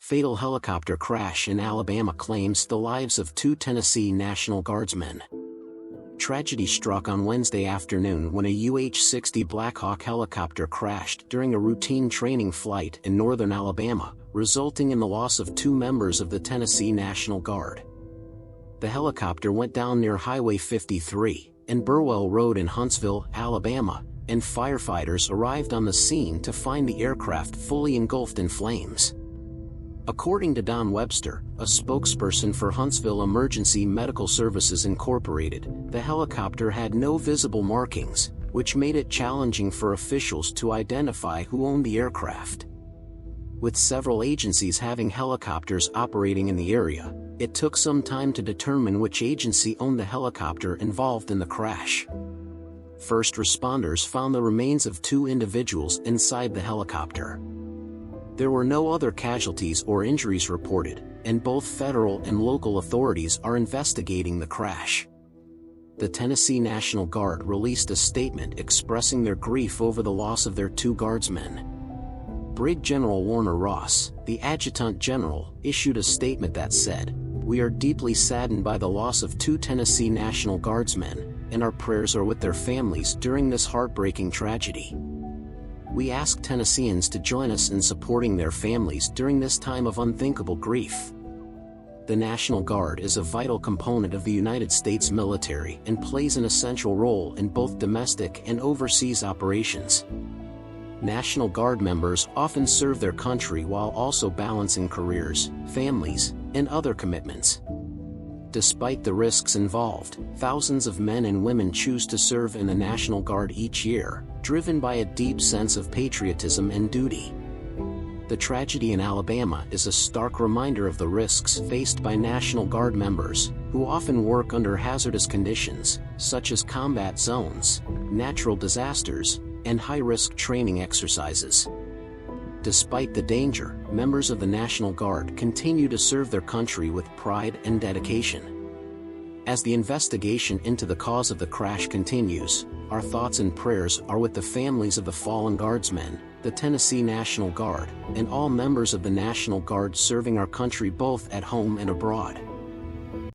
Fatal helicopter crash in Alabama claims the lives of 2 Tennessee National Guardsmen. Tragedy struck on Wednesday afternoon when a UH-60 Black Hawk helicopter crashed during a routine training flight in northern Alabama, resulting in the loss of 2 members of the Tennessee National Guard. The helicopter went down near Highway 53 and Burwell Road in Huntsville, Alabama, and firefighters arrived on the scene to find the aircraft fully engulfed in flames. According to Don Webster, a spokesperson for Huntsville Emergency Medical Services Incorporated, the helicopter had no visible markings, which made it challenging for officials to identify who owned the aircraft. With several agencies having helicopters operating in the area, it took some time to determine which agency owned the helicopter involved in the crash. First responders found the remains of 2 individuals inside the helicopter. There were no other casualties or injuries reported, and both federal and local authorities are investigating the crash. The Tennessee National Guard released a statement expressing their grief over the loss of their 2 guardsmen. Brig General Warner Ross, the Adjutant General, issued a statement that said, "We are deeply saddened by the loss of 2 Tennessee National Guardsmen, and our prayers are with their families during this heartbreaking tragedy. We ask Tennesseans to join us in supporting their families during this time of unthinkable grief." The National Guard is a vital component of the United States military and plays an essential role in both domestic and overseas operations. National Guard members often serve their country while also balancing careers, families, and other commitments. Despite the risks involved, thousands of men and women choose to serve in the National Guard each year, driven by a deep sense of patriotism and duty. The tragedy in Alabama is a stark reminder of the risks faced by National Guard members, who often work under hazardous conditions, such as combat zones, natural disasters, and high-risk training exercises. Despite the danger, members of the National Guard continue to serve their country with pride and dedication. As the investigation into the cause of the crash continues, our thoughts and prayers are with the families of the fallen Guardsmen, the Tennessee National Guard, and all members of the National Guard serving our country both at home and abroad.